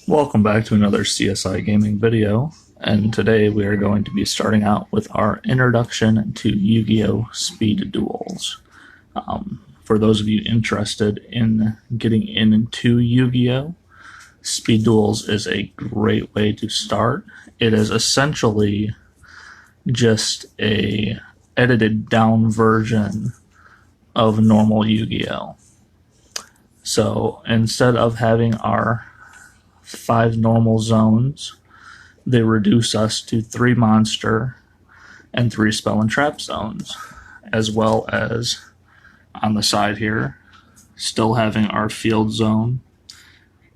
Welcome back to another CSI gaming video, and today we are going to be starting out with our introduction to Yu-Gi-Oh! Speed Duels. For those of you interested in getting into Yu-Gi-Oh!, Speed Duels is a great way to start. It is essentially just a edited down version of normal Yu-Gi-Oh! So instead of having our 5 normal zones, they reduce us to 3 monster and 3 spell and trap zones, as well as on the side here, still having our field zone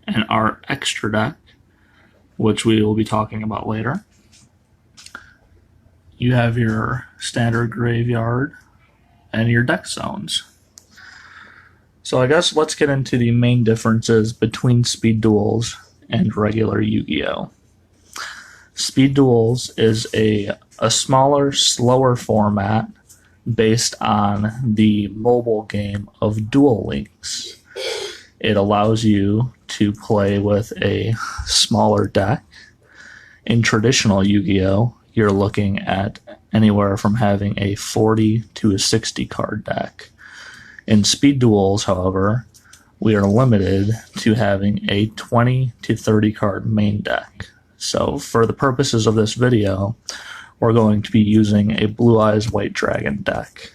and our extra deck, which we will be talking about later. You have your standard graveyard and your deck zones. So I guess let's get into the main differences between Speed Duels and regular Yu-Gi-Oh! Speed Duels is a smaller, slower format based on the mobile game of Duel Links. It allows you to play with a smaller deck. In traditional Yu-Gi-Oh!, you're looking at anywhere from having a 40 to a 60 card deck. In Speed Duels, however, we are limited to having a 20 to 30 card main deck. So for the purposes of this video, we're going to be using a Blue Eyes White Dragon deck.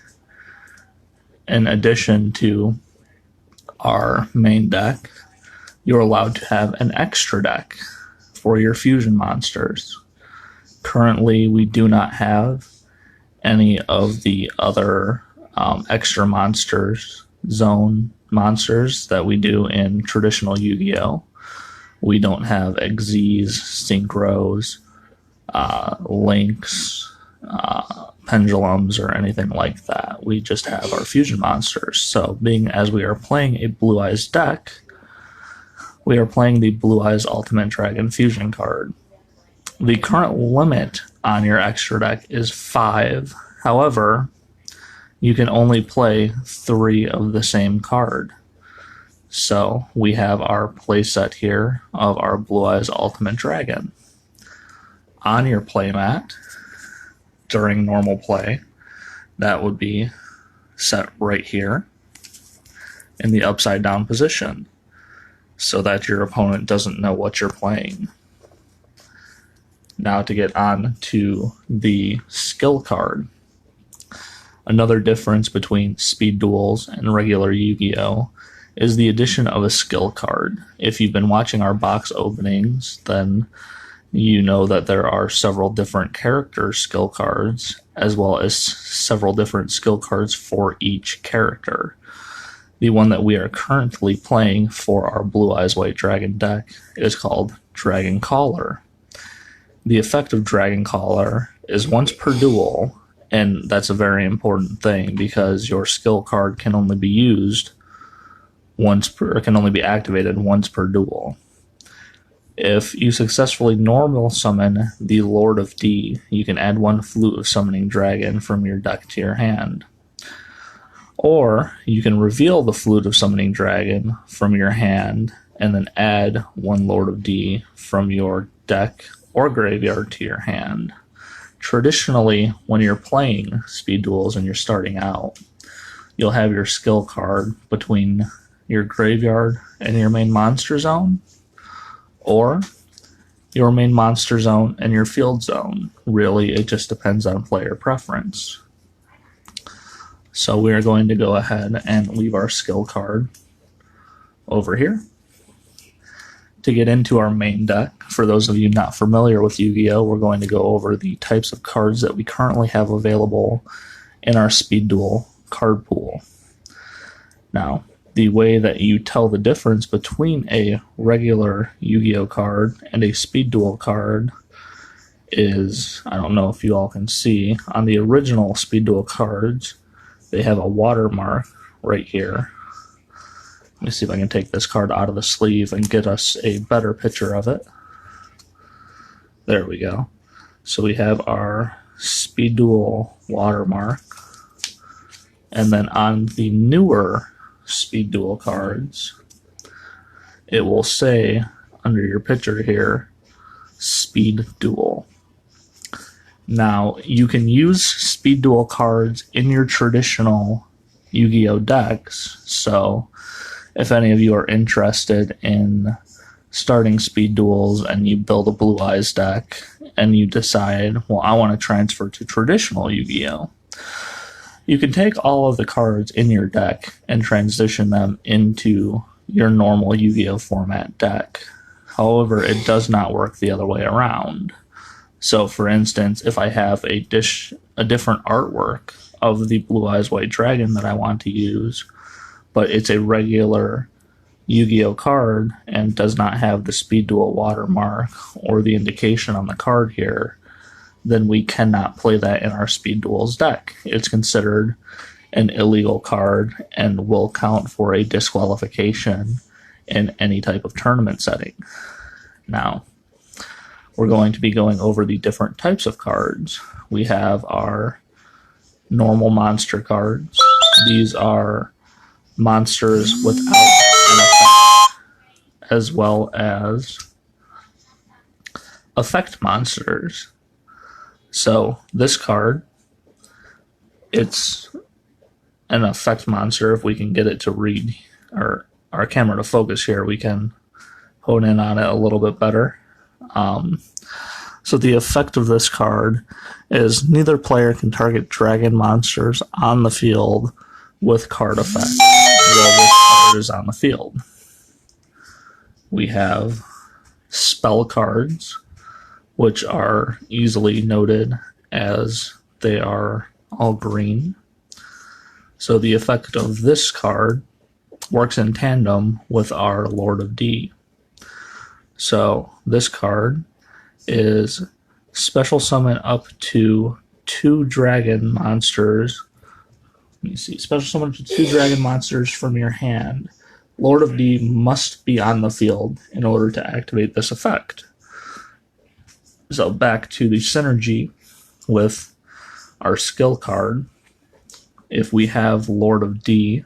In addition to our main deck, you're allowed to have an extra deck for your fusion monsters. Currently, we do not have any of the other extra zone monsters that we do in traditional Yu-Gi-Oh! We don't have Xyz, Synchros, Links, Pendulums, or anything like that. We just have our fusion monsters. So, being as we are playing a Blue Eyes deck, we are playing the Blue Eyes Ultimate Dragon Fusion card. The current limit on your extra deck is 5. However, you can only play 3 of the same card. So we have our playset here of our Blue Eyes Ultimate Dragon. On your playmat, during normal play, that would be set right here in the upside down position, so that your opponent doesn't know what you're playing. Now to get on to the skill card. Another difference between Speed Duels and regular Yu-Gi-Oh! Is the addition of a skill card. If you've been watching our box openings, then you know that there are several different character skill cards, as well as several different skill cards for each character. The one that we are currently playing for our Blue Eyes White Dragon deck is called Dragon Caller. The effect of Dragon Caller is once per duel, and that's a very important thing because your skill card can only be used can only be activated once per duel. If you successfully normal summon the Lord of D, you can add 1 Flute of Summoning Dragon from your deck to your hand. Or you can reveal the Flute of Summoning Dragon from your hand and then add 1 Lord of D from your deck or graveyard to your hand. Traditionally, when you're playing Speed Duels and you're starting out, you'll have your skill card between your graveyard and your main monster zone, or your main monster zone and your field zone. Really, it just depends on player preference. So we are going to go ahead and leave our skill card over here. To get into our main deck, for those of you not familiar with Yu-Gi-Oh!, we're going to go over the types of cards that we currently have available in our Speed Duel card pool. Now, the way that you tell the difference between a regular Yu-Gi-Oh! Card and a Speed Duel card is, I don't know if you all can see, on the original Speed Duel cards, they have a watermark right here. Let me see if I can take this card out of the sleeve and get us a better picture of it. There we go. So we have our Speed Duel watermark. And then on the newer Speed Duel cards, it will say under your picture here, Speed Duel. Now, you can use Speed Duel cards in your traditional Yu-Gi-Oh decks, so if any of you are interested in starting Speed Duels and you build a Blue Eyes deck and you decide, well, I want to transfer to traditional Yu-Gi-Oh, you can take all of the cards in your deck and transition them into your normal Yu-Gi-Oh format deck. However, it does not work the other way around. So, for instance, if I have a different artwork of the Blue Eyes White Dragon that I want to use, but it's a regular Yu-Gi-Oh card and does not have the Speed Duel watermark or the indication on the card here, then we cannot play that in our Speed Duels deck. It's considered an illegal card and will count for a disqualification in any type of tournament setting. Now, we're going to be going over the different types of cards. We have our normal monster cards. These are monsters without an effect, as well as effect monsters. So this card, it's an effect monster. If we can get it to read, or our camera to focus here, we can hone in on it a little bit better. So the effect of this card is neither player can target dragon monsters on the field with card effects while this card is on the field. We have spell cards, which are easily noted as they are all green. So the effect of this card works in tandem with our Lord of D. So this card is special summon up to 2 dragon monsters. Let me see. Special summon up to 2 dragon monsters from your hand. Lord of D must be on the field in order to activate this effect. So back to the synergy with our skill card. If we have Lord of D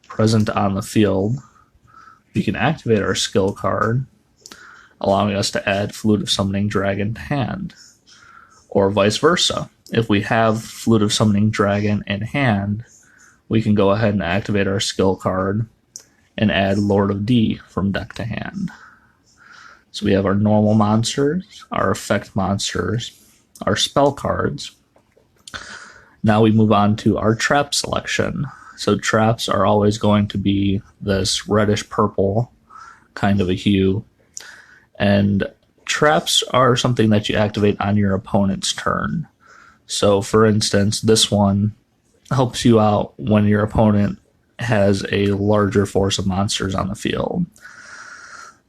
present on the field, we can activate our skill card, allowing us to add Flute of Summoning Dragon to hand. Or vice versa. If we have Flute of Summoning Dragon in hand, we can go ahead and activate our skill card and add Lord of D from deck to hand. So we have our normal monsters, our effect monsters, our spell cards. Now we move on to our trap selection. So traps are always going to be this reddish purple kind of a hue. And traps are something that you activate on your opponent's turn. So for instance, this one helps you out when your opponent has a larger force of monsters on the field.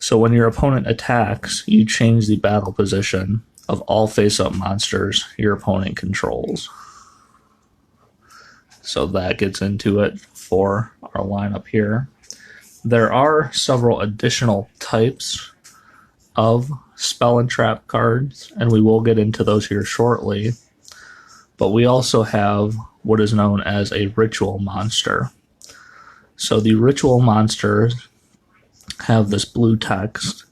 So when your opponent attacks, you change the battle position of all face-up monsters your opponent controls. So that gets into it for our lineup here. There are several additional types of spell and trap cards, and we will get into those here shortly. But we also have what is known as a ritual monster. So the ritual monsters have this blue text,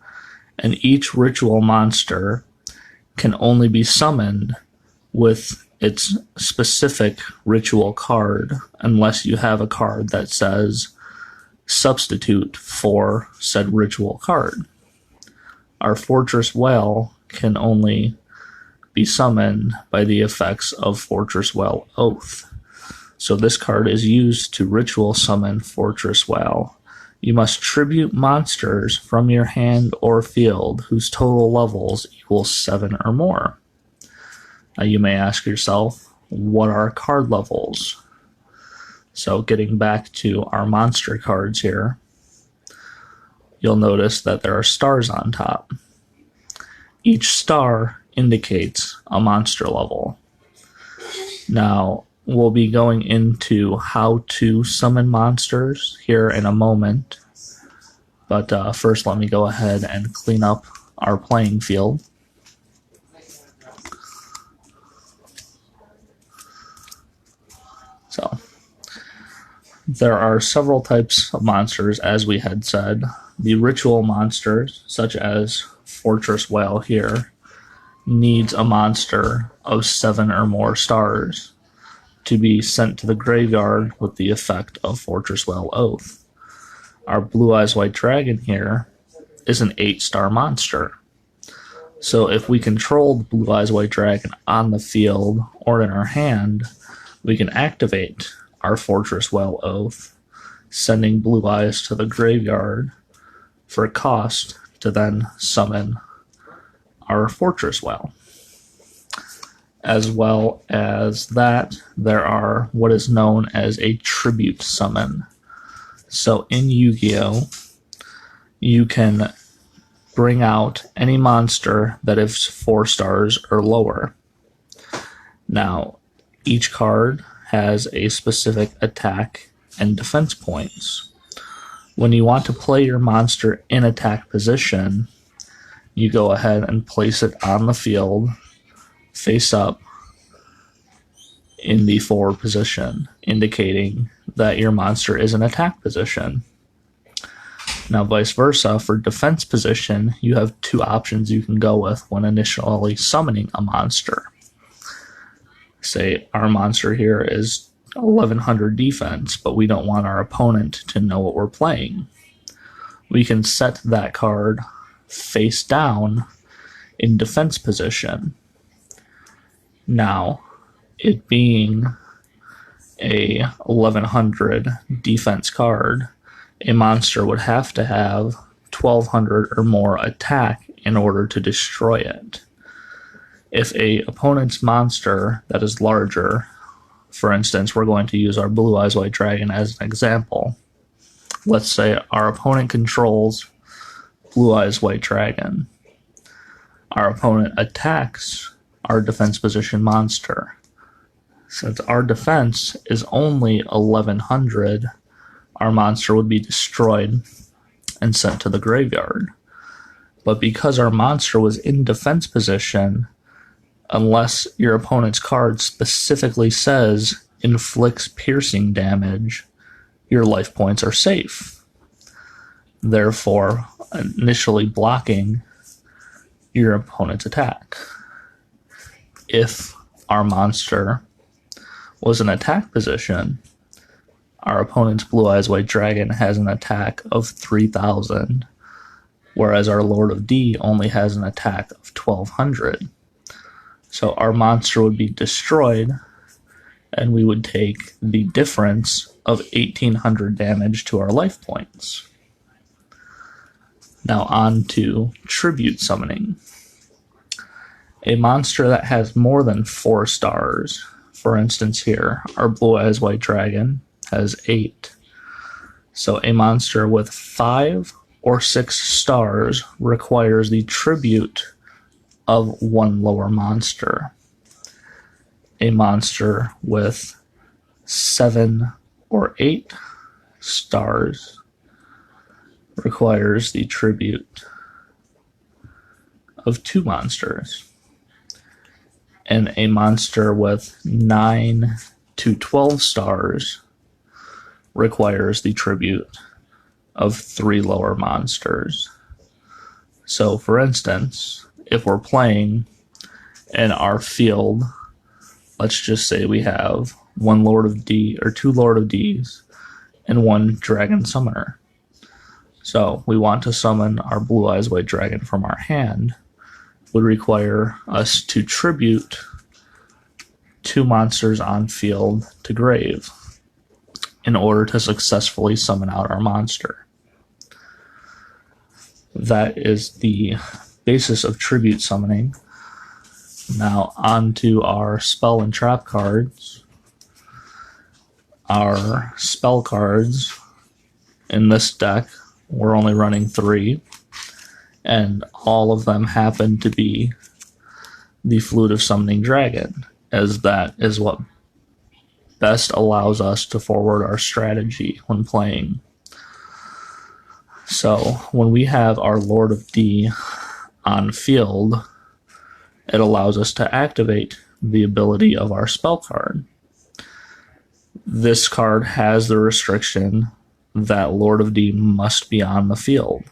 and each ritual monster can only be summoned with its specific ritual card unless you have a card that says substitute for said ritual card. Our Fortress Whale can only be summoned by the effects of Fortress Whale Oath. So this card is used to ritual summon Fortress Whale. You must tribute monsters from your hand or field whose total levels equal 7 or more. Now you may ask yourself, what are card levels? So getting back to our monster cards here, you'll notice that there are stars on top. Each star indicates a monster level. Now, we'll be going into how to summon monsters here in a moment, but first let me go ahead and clean up our playing field. So, There are several types of monsters, as we had said. The ritual monsters, such as Fortress Whale here, needs a monster of 7 or more stars to be sent to the graveyard with the effect of Fortress Whale Oath. Our Blue Eyes White Dragon here is an 8-star monster. So if we control the Blue Eyes White Dragon on the field or in our hand, we can activate our Fortress Whale Oath, sending Blue Eyes to the graveyard for a cost to then summon our Fortress Whale. As well as that, there are what is known as a tribute summon. So in Yu-Gi-Oh, you can bring out any monster that is 4 stars or lower. Now, each card has a specific attack and defense points. When you want to play your monster in attack position, you go ahead and place it on the field, face up, in the forward position, indicating that your monster is in attack position. Now, vice versa, for defense position, you have 2 options you can go with when initially summoning a monster. Say our monster here is 1100 defense, but we don't want our opponent to know what we're playing. We can set that card face down in defense position. Now, it being a 1100 defense card, a monster would have to have 1200 or more attack in order to destroy it. If a opponent's monster that is larger, for instance, we're going to use our Blue Eyes White Dragon as an example. Let's say our opponent controls Blue Eyes White Dragon. Our opponent attacks our defense position monster. Since our defense is only 1100, our monster would be destroyed and sent to the graveyard. But because our monster was in defense position, unless your opponent's card specifically says inflicts piercing damage, your life points are safe. Therefore, initially blocking your opponent's attack. If our monster was in attack position, our opponent's Blue Eyes White Dragon has an attack of 3000, whereas our Lord of D only has an attack of 1200. So our monster would be destroyed, and we would take the difference of 1800 damage to our life points. Now on to tribute summoning. A monster that has more than 4 stars, for instance here, our Blue Eyes White Dragon has 8. So a monster with 5 or 6 stars requires the tribute of 1 lower monster. A monster with 7 or 8 stars requires the tribute of 2 monsters. And a monster with 9 to 12 stars requires the tribute of 3 lower monsters. So, for instance, if we're playing in our field, let's just say we have 1 Lord of D or 2 Lord of Ds and 1 Dragon Summoner. So we want to summon our Blue Eyes White Dragon from our hand, would require us to tribute 2 monsters on field to grave in order to successfully summon out our monster. That is the basis of tribute summoning. Now on to our spell and trap cards. Our spell cards in this deck, we're only running 3, and all of them happen to be the Flute of Summoning Dragon, as that is what best allows us to forward our strategy when playing. So when we have our Lord of D on field, it allows us to activate the ability of our spell card. This card has the restriction that Lord of D must be on the field,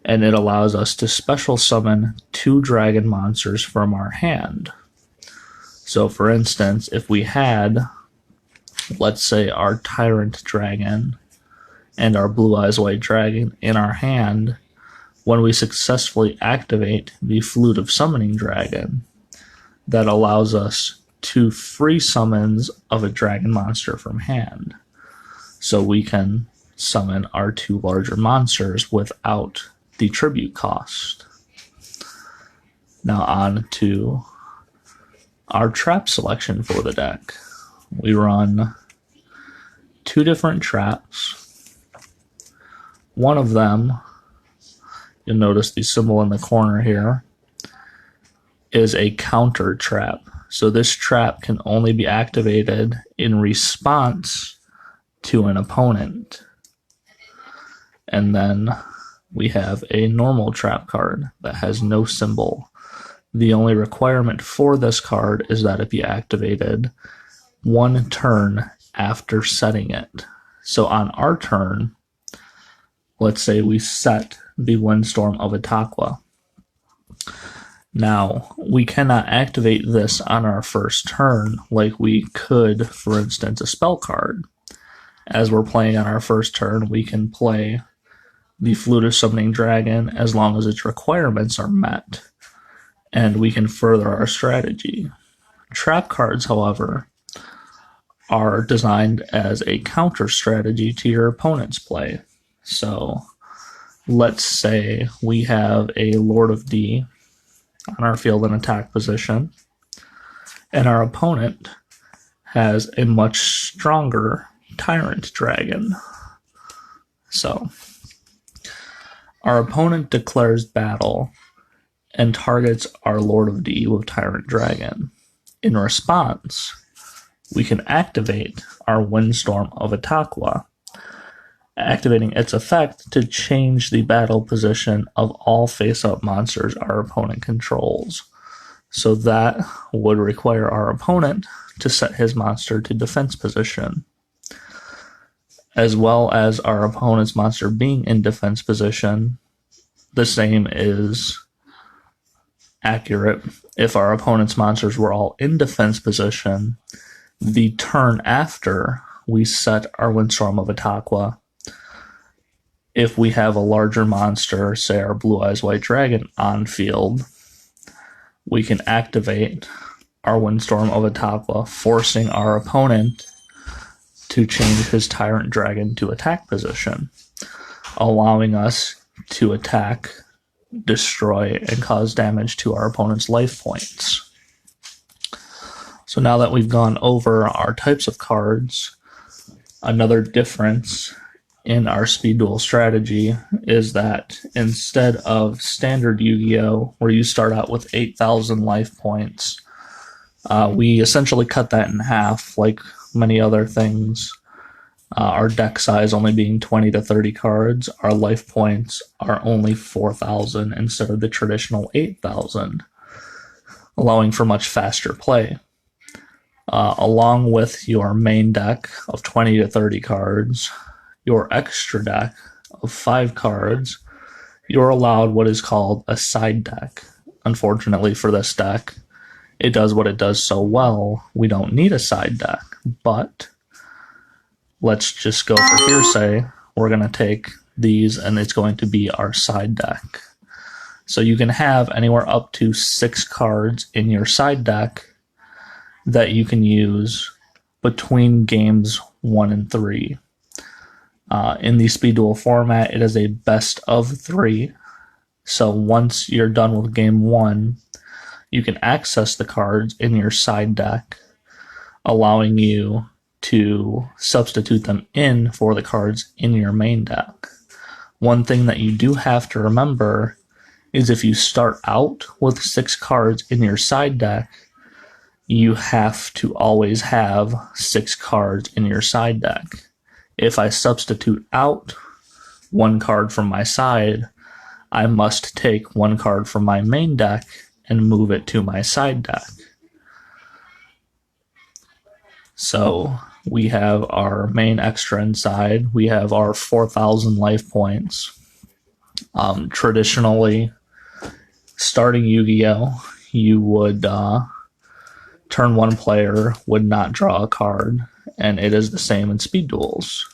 and it allows us to special summon 2 dragon monsters from our hand. So for instance, if we had, let's say, our Tyrant Dragon and our Blue Eyes White Dragon in our hand, when we successfully activate the Flute of Summoning Dragon, that allows us 2 free summons of a dragon monster from hand. So we can summon our 2 larger monsters without the tribute cost. Now on to our trap selection for the deck. We run 2 different traps. One of them, you'll notice the symbol in the corner here, is a counter trap. So this trap can only be activated in response to an opponent. And then we have a normal trap card that has no symbol. The only requirement for this card is that it be activated 1 turn after setting it. So on our turn, let's say we set the Windstorm of Itaqua. Now, we cannot activate this on our first turn like we could, for instance, a spell card. As we're playing on our first turn, we can play the Flute of Summoning Dragon as long as its requirements are met, and we can further our strategy. Trap cards, however, are designed as a counter strategy to your opponent's play. So, let's say we have a Lord of D on our field in attack position, and our opponent has a much stronger Tyrant Dragon. So, our opponent declares battle and targets our Lord of D with Tyrant Dragon. In response, we can activate our Windstorm of Itaqua, activating its effect to change the battle position of all face-up monsters our opponent controls. So that would require our opponent to set his monster to defense position. As well as our opponent's monster being in defense position, the same is accurate if our opponent's monsters were all in defense position. The turn after we set our Windstorm of Itaqua, if we have a larger monster, say our Blue Eyes White Dragon, on field, we can activate our Windstorm of Itaqua, forcing our opponent to change his Tyrant Dragon to attack position, allowing us to attack, destroy, and cause damage to our opponent's life points. So now that we've gone over our types of cards, another difference in our speed duel strategy is that instead of standard Yu-Gi-Oh, where you start out with 8,000 life points, we essentially cut that in half like many other things. Our deck size only being 20 to 30 cards, our life points are only 4,000 instead of the traditional 8,000, allowing for much faster play. Along with your main deck of 20 to 30 cards, your extra deck of 5 cards, you're allowed what is called a side deck. Unfortunately for this deck, it does what it does so well, we don't need a side deck, but let's just go for hearsay. We're going to take these and it's going to be our side deck. So you can have anywhere up to 6 cards in your side deck that you can use between games 1 and 3. In the speed duel format, it is a best of 3. So once you're done with game 1, you can access the cards in your side deck, allowing you to substitute them in for the cards in your main deck. One thing that you do have to remember is if you start out with 6 cards in your side deck, you have to always have 6 cards in your side deck. If I substitute out 1 card from my side, I must take 1 card from my main deck and move it to my side deck. So we have our main extra inside. We have our 4,000 life points. Traditionally, starting Yu-Gi-Oh, you would turn one player would not draw a card, and it is the same in speed duels.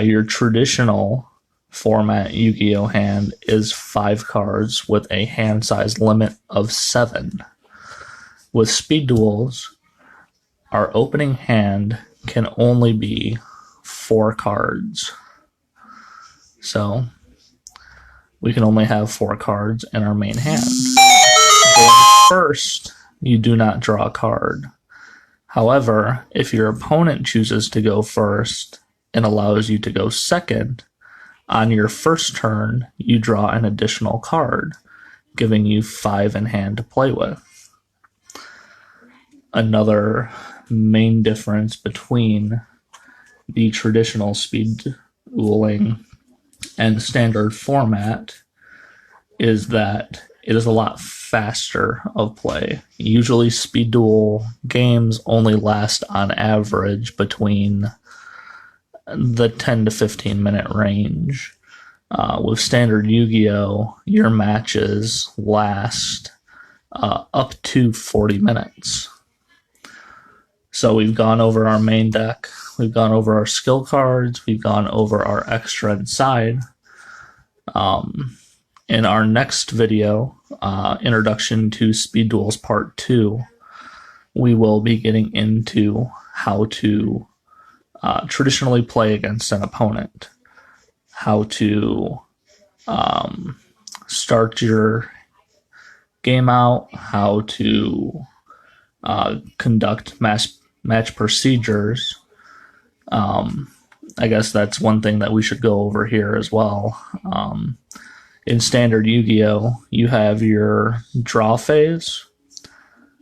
Your traditional format Yu-Gi-Oh hand is 5 cards with a hand size limit of 7. With speed duels, our opening hand can only be 4 cards. So we can only have 4 cards in our main hand. Going first, you do not draw a card. However, if your opponent chooses to go first and allows you to go second, on your first turn, you draw an additional card, giving you 5 in hand to play with. Another main difference between the traditional speed dueling and standard format is that it is a lot faster of play. Usually speed duel games only last on average between the 10 to 15 minute range. With standard Yu-Gi-Oh, your matches last up to 40 minutes. So we've gone over our main deck, we've gone over our skill cards, we've gone over our extra inside. In our next video, Introduction to Speed Duels Part 2, we will be getting into how to traditionally play against an opponent, how to start your game out, how to conduct match procedures. I guess that's one thing that we should go over here as well. In standard Yu-Gi-Oh, you have your draw phase,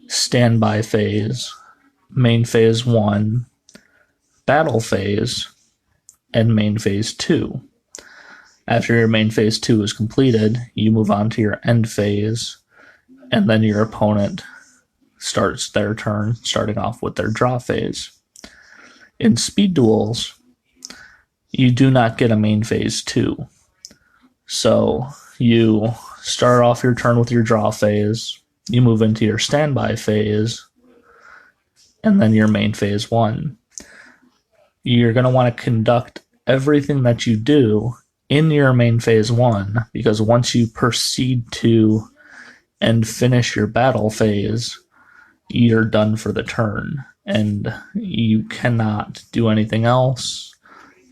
standby phase, main phase 1, battle phase, and main phase 2. After your main phase 2 is completed, you move on to your end phase, and then your opponent starts their turn, starting off with their draw phase. In speed duels, you do not get a main phase 2. So you start off your turn with your draw phase, you move into your standby phase, and then your main phase 1. You're going to want to conduct everything that you do in your main phase 1, because once you proceed to and finish your battle phase, you're done for the turn, and you cannot do anything else.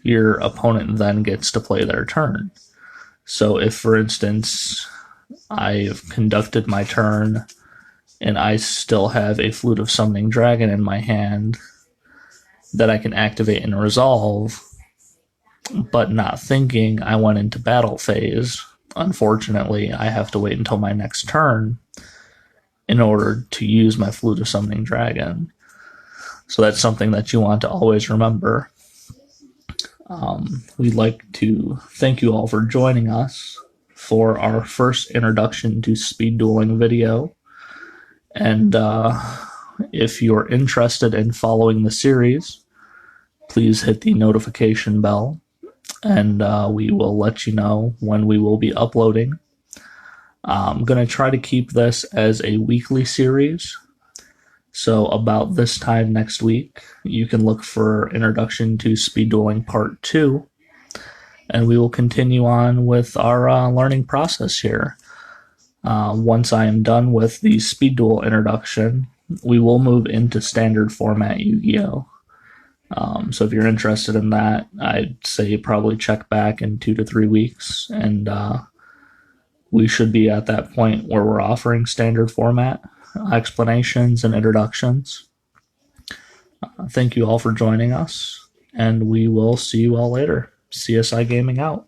Your opponent then gets to play their turn. So if, for instance, I've conducted my turn and I still have a Flute of Summoning Dragon in my hand that I can activate and resolve, but not thinking I went into battle phase, unfortunately, I have to wait until my next turn in order to use my Flute of Summoning Dragon. So that's something that you want to always remember. We'd like to thank you all for joining us for our first introduction to speed dueling video. And if you're interested in following the series, please hit the notification bell, and we will let you know when we will be uploading. I'm going to try to keep this as a weekly series. So about this time next week, you can look for Introduction to Speed Dueling Part 2, and we will continue on with our learning process here. Once I am done with the Speed Duel introduction, we will move into standard format Yu-Gi-Oh! So if you're interested in that, I'd say probably check back in 2 to 3 weeks, and we should be at that point where we're offering standard format explanations and introductions. Thank you all for joining us, and we will see you all later. CSI Gaming out.